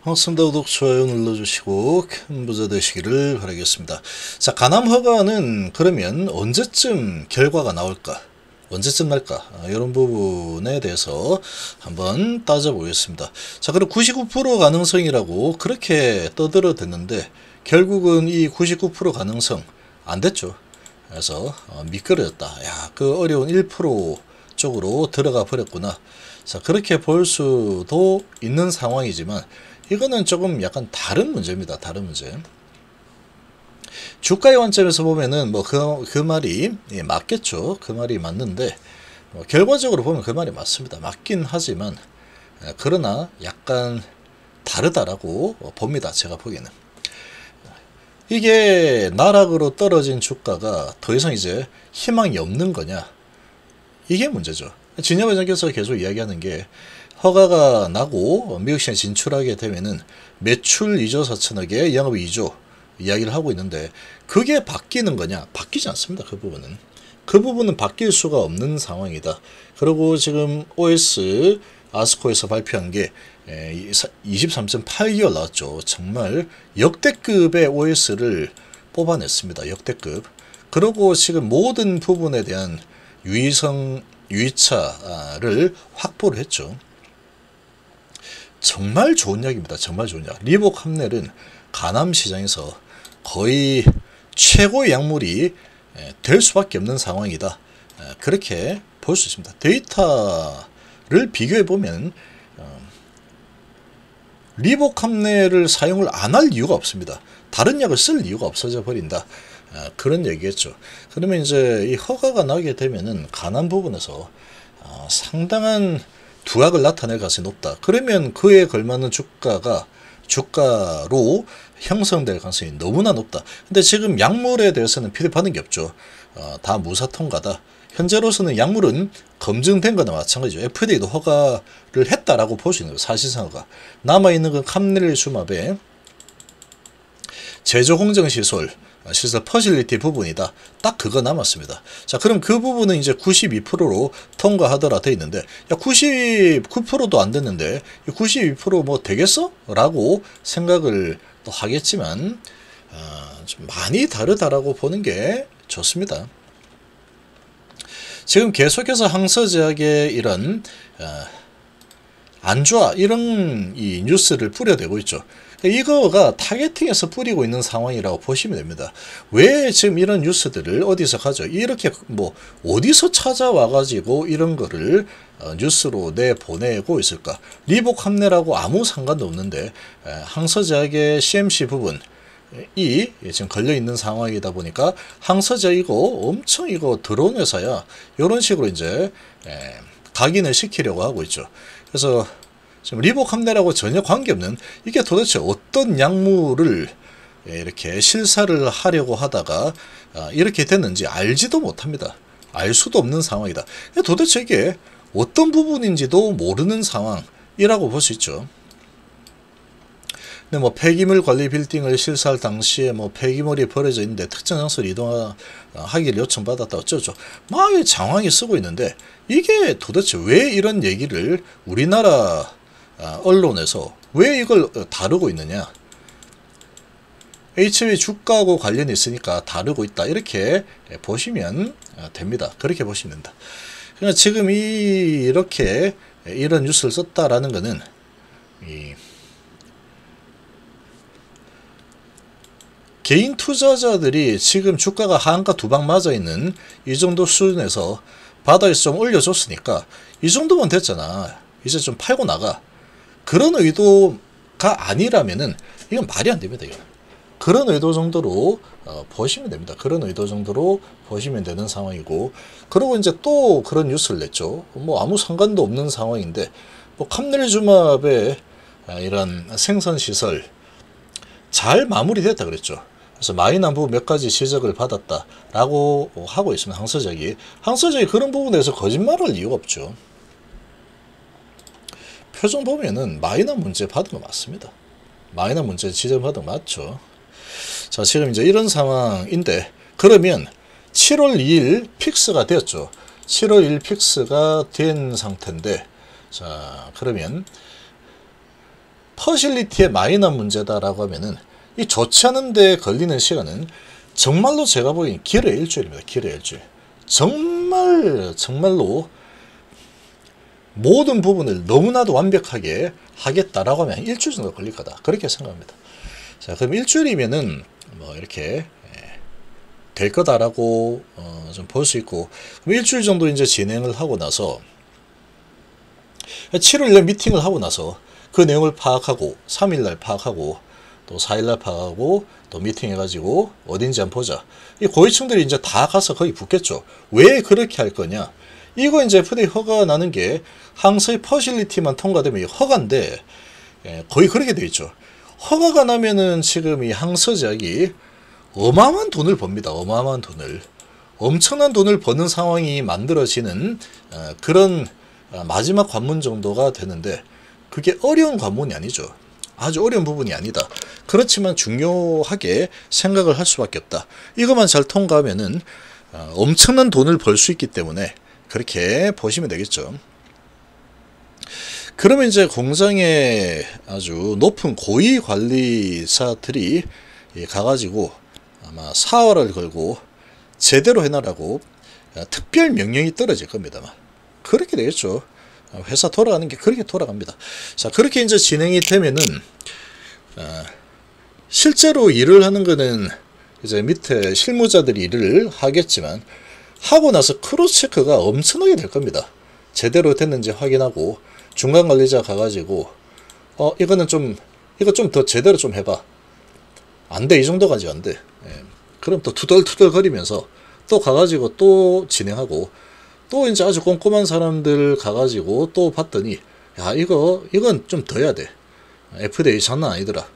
반갑습니다. 구독, 좋아요 눌러주시고 큰 부자 되시기를 바라겠습니다. 자, 간암 허가는 그러면 언제쯤 결과가 나올까? 언제쯤 날까? 이런 부분에 대해서 한번 따져보겠습니다. 자, 그리고 99% 가능성이라고 그렇게 떠들어댔는데 결국은 이 99% 가능성 안 됐죠. 그래서 미끄러졌다. 야, 그 어려운 1% 쪽으로 들어가 버렸구나. 자, 그렇게 볼 수도 있는 상황이지만 이거는 조금 약간 다른 문제입니다. 다른 문제. 주가의 관점에서 보면은 뭐 그 말이 맞겠죠. 그 말이 맞는데 결과적으로 보면 그 말이 맞습니다. 맞긴 하지만 그러나 약간 다르다라고 봅니다. 제가 보기에는. 이게 나락으로 떨어진 주가가 더 이상 이제 희망이 없는 거냐? 이게 문제죠. 진영 회장께서 계속 이야기하는 게 허가가 나고 미국 시장에 진출하게 되면은 매출 2조 4천억에 영업 2조 이야기를 하고 있는데 그게 바뀌는 거냐? 바뀌지 않습니다. 그 부분은. 그 부분은 바뀔 수가 없는 상황이다. 그리고 지금 OS 아스코에서 발표한 게 23.8개월 나왔죠. 정말 역대급의 OS를 뽑아냈습니다. 역대급. 그리고 지금 모든 부분에 대한 유의차를 확보를 했죠. 정말 좋은 약입니다. 정말 좋은 약. 리복 함넬은 간암 시장에서 거의 최고의 약물이 될 수밖에 없는 상황이다. 그렇게 볼 수 있습니다. 데이터를 비교해 보면 리복 함넬을 사용을 안 할 이유가 없습니다. 다른 약을 쓸 이유가 없어져 버린다. 그런 얘기겠죠. 그러면 이제 이 허가가 나게 되면은 간암 부분에서 상당한 두각을 나타낼 가능성이 높다. 그러면 그에 걸맞는 주가로 형성될 가능성이 너무나 높다. 근데 지금 약물에 대해서는 피드받는 게 없죠. 다 무사 통과다. 현재로서는 약물은 검증된 거나 마찬가지죠. FDA도 허가를 했다라고 볼 수 있는 거예요. 사실상 허가. 남아있는 건 캄릴리수맙의 제조 공정 시설 퍼실리티 부분이다. 딱 그거 남았습니다. 자, 그럼 그 부분은 이제 92%로 통과하더라 돼 있는데, 야, 99%도 안 됐는데, 92%뭐 되겠어? 라고 생각을 또 하겠지만, 좀 많이 다르다라고 보는 게 좋습니다. 지금 계속해서 항서제약의 이런, 안 좋아, 이런 이 뉴스를 뿌려대고 있죠. 이거가 타겟팅해서 뿌리고 있는 상황이라고 보시면 됩니다. 왜 지금 이런 뉴스들을 어디서 가져? 이렇게 뭐 어디서 찾아와 가지고 이런 거를 뉴스로 내보내고 있을까? 리복 함넬하고 아무 상관도 없는데 항서제약의 CMC 부분 이 지금 걸려 있는 상황이다 보니까 항서제약 이거 엄청 이거 드론 회사야. 이런 식으로 이제 각인을 시키려고 하고 있죠. 그래서 지금 리복 함넬하고 전혀 관계없는 이게 도대체 어떤 약물을 이렇게 실사를 하려고 하다가 이렇게 됐는지 알지도 못합니다. 알 수도 없는 상황이다. 도대체 이게 어떤 부분인지도 모르는 상황이라고 볼 수 있죠. 근데 뭐 폐기물 관리 빌딩을 실사할 당시에 뭐 폐기물이 버려져 있는데 특정 장소로 이동하기를 요청받았다 어쩌죠. 막 장황히 쓰고 있는데 이게 도대체 왜 이런 얘기를 우리나라 언론에서 왜 이걸 다루고 있느냐. HB 주가하고 관련이 있으니까 다루고 있다. 이렇게 보시면 됩니다. 그렇게 보시면 된다. 그러니까 지금 이렇게 이런 뉴스를 썼다라는 것은 개인 투자자들이 지금 주가가 하한가 두 방 맞아 있는 이 정도 수준에서 바닥에서 좀 올려줬으니까 이 정도면 됐잖아. 이제 좀 팔고 나가. 그런 의도가 아니라면은 이건 말이 안 됩니다. 이건. 그런 의도 정도로 보시면 됩니다. 그런 의도 정도로 보시면 되는 상황이고, 그리고 이제 또 그런 뉴스를 냈죠. 뭐 아무 상관도 없는 상황인데, 뭐 캄릴주맙의 이런 생산 시설 잘 마무리됐다 그랬죠. 그래서 마이너부 몇 가지 지적을 받았다라고 하고 있습니다. 항서제약이 그런 부분에서 거짓말할 이유가 없죠. 표정 보면은 마이너 문제 받은 거 맞습니다. 마이너 문제 지적받은 거 맞죠. 자, 지금 이제 이런 상황인데, 그러면 7월 2일 픽스가 되었죠. 7월 1일 픽스가 된 상태인데, 자, 그러면 퍼실리티에 마이너한 문제다라고 하면은 이 좋지 않은데 걸리는 시간은 정말로 제가 보기엔 길어야 일주일입니다. 길어야 일주일. 정말로 모든 부분을 너무나도 완벽하게 하겠다라고 하면 일주일 정도 걸릴 거다. 그렇게 생각합니다. 자, 그럼 일주일이면은 뭐 이렇게 될 거다라고 좀 볼 수 있고, 그럼 일주일 정도 이제 진행을 하고 나서 7월 1일 미팅을 하고 나서 그 내용을 파악하고 3일날 파악하고 또 4일날 파악하고 또 미팅해가지고 어딘지 한번 보자. 이 고위층들이 이제 다 가서 거기 붙겠죠. 왜 그렇게 할 거냐? 이거 이제 FDA 허가 나는 게 항서의 퍼실리티만 통과되면 이 허가인데 거의 그렇게 돼 있죠. 허가가 나면은 지금 이 항서 제약이 어마어마한 돈을 법니다. 어마어마한 돈을. 엄청난 돈을 버는 상황이 만들어지는 그런 마지막 관문 정도가 되는데 그게 어려운 관문이 아니죠. 아주 어려운 부분이 아니다. 그렇지만 중요하게 생각을 할 수밖에 없다. 이것만 잘 통과하면은 엄청난 돈을 벌 수 있기 때문에 그렇게 보시면 되겠죠. 그러면 이제 공장에 아주 높은 고위 관리사들이 가가지고 아마 사활을 걸고 제대로 해놔라고 특별 명령이 떨어질 겁니다. 그렇게 되겠죠. 회사 돌아가는 게 그렇게 돌아갑니다. 자, 그렇게 이제 진행이 되면은 실제로 일을 하는 거는 이제 밑에 실무자들이 일을 하겠지만 하고 나서 크로스 체크가 엄청나게 될 겁니다. 제대로 됐는지 확인하고 중간 관리자 가가지고 이거 좀 더 제대로 좀 해봐. 안 돼, 이 정도까지 안 돼. 그럼 또 투덜투덜 거리면서 또 가가지고 또 진행하고 또 이제 아주 꼼꼼한 사람들 가가지고 또 봤더니 야 이건 좀 더 해야 돼. FDA 장난 아니더라.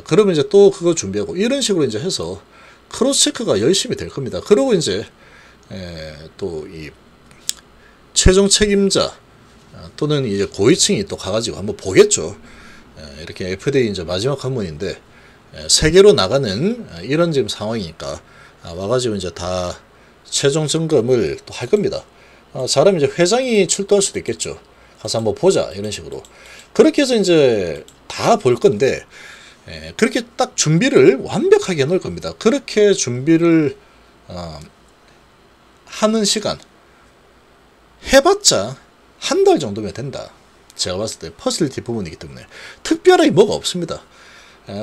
그러면 이제 또 그거 준비하고 이런 식으로 이제 해서 크로스 체크가 열심히 될 겁니다. 그리고 이제 또 이 최종 책임자 또는 이제 고위층이 또 가가지고 한번 보겠죠. 이렇게 FDA 이제 마지막 관문인데 세계로 나가는 이런 지금 상황이니까 와가지고 이제 다 최종 점검을 또 할 겁니다. 잘하면 이제 회장이 출두할 수도 있겠죠. 가서 한번 보자 이런 식으로. 그렇게 해서 이제 다 볼 건데 그렇게 딱 준비를 완벽하게 해놓을 겁니다. 그렇게 준비를 하는 시간 해봤자 한 달 정도면 된다. 제가 봤을 때 퍼실리티 부분이기 때문에 특별하게 뭐가 없습니다.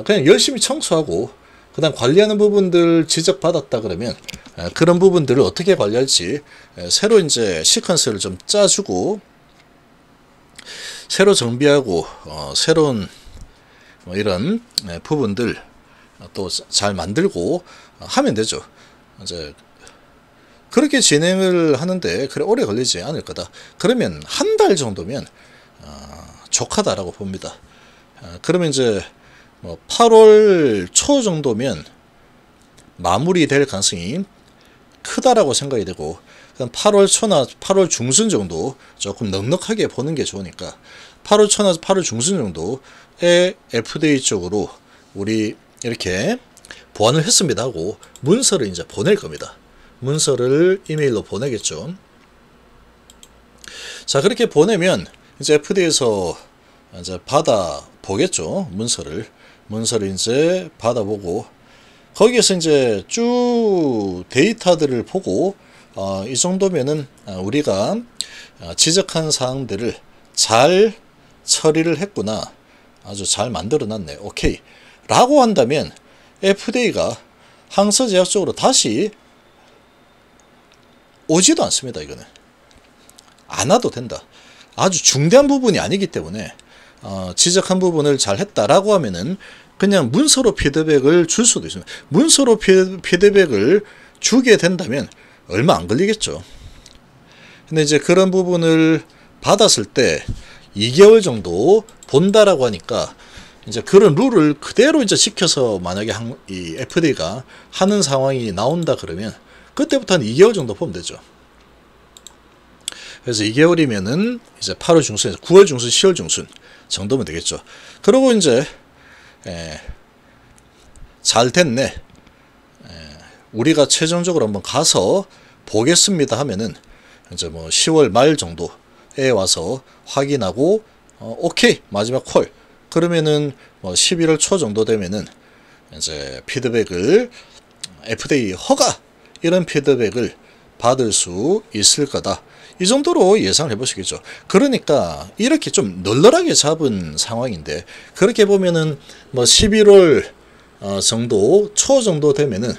그냥 열심히 청소하고 그 다음 관리하는 부분들 지적받았다 그러면 그런 부분들을 어떻게 관리할지 새로 이제 시퀀스를 좀 짜주고 새로 정비하고 새로운 뭐 이런 부분들 또 잘 만들고 하면 되죠. 이제 그렇게 진행을 하는데 그래 오래 걸리지 않을 거다. 그러면 한 달 정도면 족하다라고 봅니다. 그러면 이제 뭐 8월 초 정도면 마무리될 가능성이 크다라고 생각이 되고, 그럼 8월 초나 8월 중순 정도 조금 넉넉하게 보는 게 좋으니까 8월 초나 8월 중순 정도에 FDA 쪽으로 우리 이렇게 보완을 했습니다 하고 문서를 이제 보낼 겁니다. 문서를 이메일로 보내겠죠. 자, 그렇게 보내면 이제 FDA에서 이제 받아 보겠죠. 문서를 이제 받아보고 거기에서 이제 쭉 데이터들을 보고 이 정도면은 우리가 지적한 사항들을 잘 처리를 했구나, 아주 잘 만들어 놨네, 오케이 라고 한다면 FDA가 항서제약 쪽으로 다시 오지도 않습니다. 이거는 안 와도 된다. 아주 중대한 부분이 아니기 때문에 지적한 부분을 잘 했다라고 하면은 그냥 문서로 피드백을 줄 수도 있습니다. 문서로 피드백을 주게 된다면 얼마 안 걸리겠죠. 근데 이제 그런 부분을 받았을 때 2개월 정도 본다라고 하니까 이제 그런 룰을 그대로 이제 지켜서 만약에 이 FDA가 하는 상황이 나온다 그러면 그때부터 한 2개월 정도 보면 되죠. 그래서 2개월이면은 이제 8월 중순에서 9월 중순, 10월 중순 정도면 되겠죠. 그리고 이제 잘 됐네, 우리가 최종적으로 한번 가서 보겠습니다 하면은 이제 뭐 10월 말 정도에 와서 확인하고 오케이 마지막 콜, 그러면은 뭐 11월 초 정도 되면은 이제 피드백을 FDA 허가 이런 피드백을 받을 수 있을 거다. 이 정도로 예상을 해보시겠죠. 그러니까 이렇게 좀 널널하게 잡은 상황인데, 그렇게 보면은 뭐 11월 정도 초 정도 되면은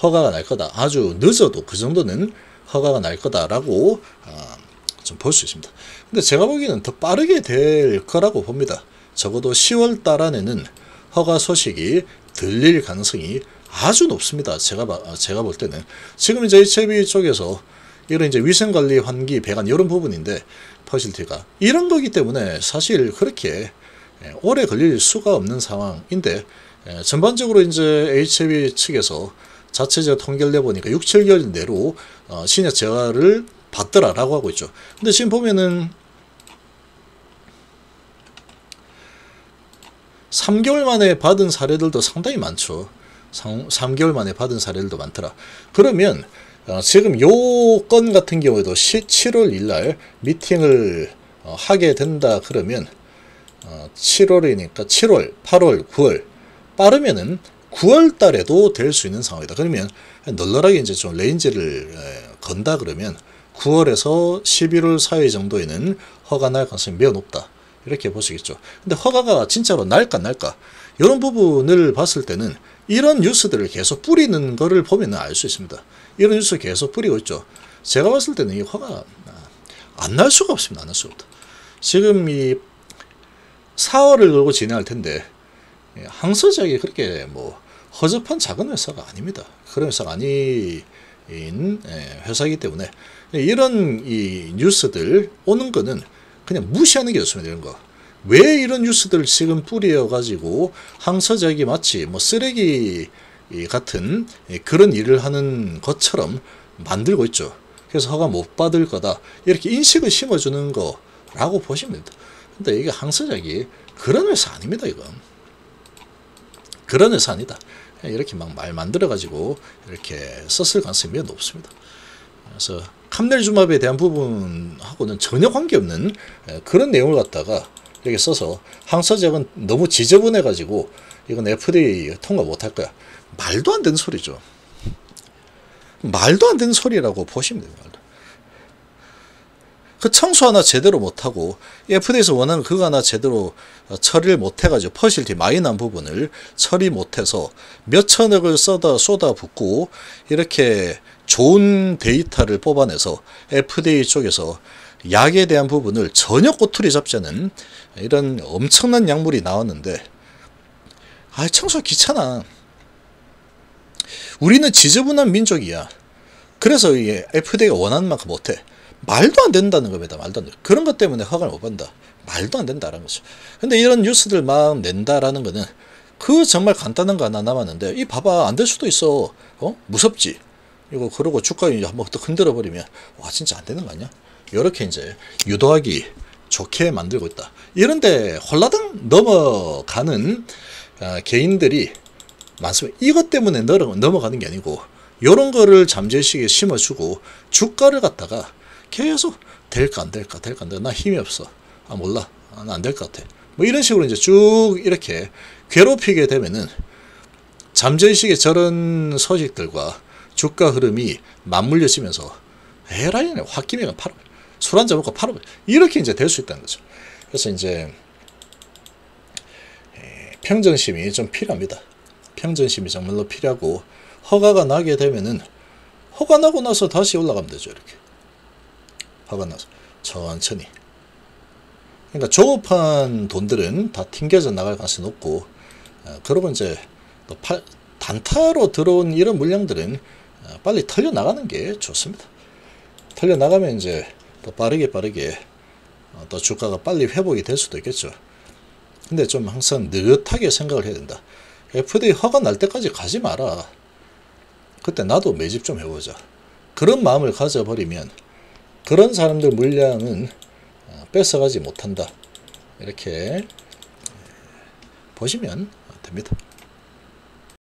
허가가 날 거다. 아주 늦어도 그 정도는 허가가 날 거다라고 좀 볼 수 있습니다. 근데 제가 보기에는 더 빠르게 될 거라고 봅니다. 적어도 10월 달 안에는 허가 소식이 들릴 가능성이 아주 높습니다. 제가 볼 때는 지금 이제 HIV 쪽에서 이런 이제 위생관리 환기 배관 이런 부분인데, 퍼실티가 이런 거기 때문에 사실 그렇게 오래 걸릴 수가 없는 상황인데, 전반적으로 이제 HIV 측에서 자체적으로 통계를 내보니까 6, 7개월 내로 신약 재활을 받더라라고 하고 있죠. 근데 지금 보면은 3개월 만에 받은 사례들도 상당히 많죠. 3개월 만에 받은 사례들도 많더라. 그러면 지금 요 건 같은 경우에도 7월 1일 미팅을 하게 된다 그러면 7월이니까 7월, 8월, 9월 빠르면은 9월 달에도 될 수 있는 상황이다. 그러면 널널하게 이제 좀 레인지를 건다 그러면 9월에서 11월 사이 정도에는 허가 날 가능성이 매우 높다. 이렇게 보시겠죠. 근데 허가가 진짜로 날까 이런 부분을 봤을 때는 이런 뉴스들을 계속 뿌리는 거를 보면 알 수 있습니다. 이런 뉴스 계속 뿌리고 있죠. 제가 봤을 때는 이 허가 안 날 수가 없습니다. 안 날 수가 없다. 지금 이 4월을 걸고 진행할 텐데 항서제약이 그렇게 뭐 허접한 작은 회사가 아닙니다. 그런 회사가 아닌 회사이기 때문에 이런 이 뉴스들 오는 거는 그냥 무시하는 게 좋습니다. 이런 거. 왜 이런 뉴스들을 지금 뿌려가지고 항서제약이 마치 뭐 쓰레기 같은 그런 일을 하는 것처럼 만들고 있죠. 그래서 허가 못 받을 거다. 이렇게 인식을 심어주는 거라고 보시면 됩니다. 근데 이게 항서제약이 그런 회사 아닙니다. 이건. 그런 회사 아니다. 이렇게 막 말 만들어가지고 이렇게 썼을 가능성이 매우 높습니다. 그래서 캄넬주맙에 대한 부분하고는 전혀 관계없는 그런 내용을 갖다가 이렇게 써서 항서제약은 너무 지저분해가지고 이건 FDA 통과 못할 거야. 말도 안 되는 소리죠. 말도 안 되는 소리라고 보시면 됩니다. 그 청소 하나 제대로 못하고 FDA에서 원하는 그거 하나 제대로 처리를 못해가지고 퍼실티 마이너한 부분을 처리 못해서 몇 천억을 쏟아붓고 이렇게 좋은 데이터를 뽑아내서 FDA 쪽에서 약에 대한 부분을 전혀 꼬투리 잡지 않은 이런 엄청난 약물이 나왔는데, 청소 귀찮아. 우리는 지저분한 민족이야. 그래서 이게 FDA가 원하는 만큼 못해. 말도 안 된다는 겁니다. 말도 안 돼. 그런 것 때문에 허가를 못 받는다. 말도 안 된다라는 거죠. 근데 이런 뉴스들 막 낸다라는 거는 그 정말 간단한 거 하나 남았는데, 이 봐봐 안 될 수도 있어. 무섭지. 이거 그러고 주가 한번 또 흔들어 버리면 와 진짜 안 되는 거 아니야? 이렇게 이제 유도하기 좋게 만들고 있다. 이런데 홀라당 넘어가는 개인들이 많습니다. 이것 때문에 넘어가는 게 아니고 이런 거를 잠재의식에 심어주고 주가를 갖다가 계속 될까 안 될까 나 힘이 없어. 몰라. 나 안 될 것 같아. 뭐 이런 식으로 이제 쭉 이렇게 괴롭히게 되면은 잠재의식의 저런 소식들과 주가 흐름이 맞물려지면서 에라이 홧김에 팔아 술 한잔 먹고 팔아 이렇게 이제 될 수 있다는 거죠. 그래서 이제 평정심이 좀 필요합니다. 평정심이 정말로 필요하고 허가가 나게 되면은 허가 나고 나서 다시 올라가면 되죠. 이렇게 허가 나서 천천히. 그러니까 조급한 돈들은 다 튕겨져 나갈 가능성이 높고, 그러고 이제 또 단타로 들어온 이런 물량들은 빨리 털려 나가는 게 좋습니다. 털려 나가면 이제 또 빠르게 또 주가가 빨리 회복이 될 수도 있겠죠. 근데 좀 항상 느긋하게 생각을 해야 된다. FDA 허가 날 때까지 가지 마라. 그때 나도 매집 좀 해보자. 그런 마음을 가져버리면 그런 사람들 물량은 뺏어가지 못한다. 이렇게 보시면 됩니다.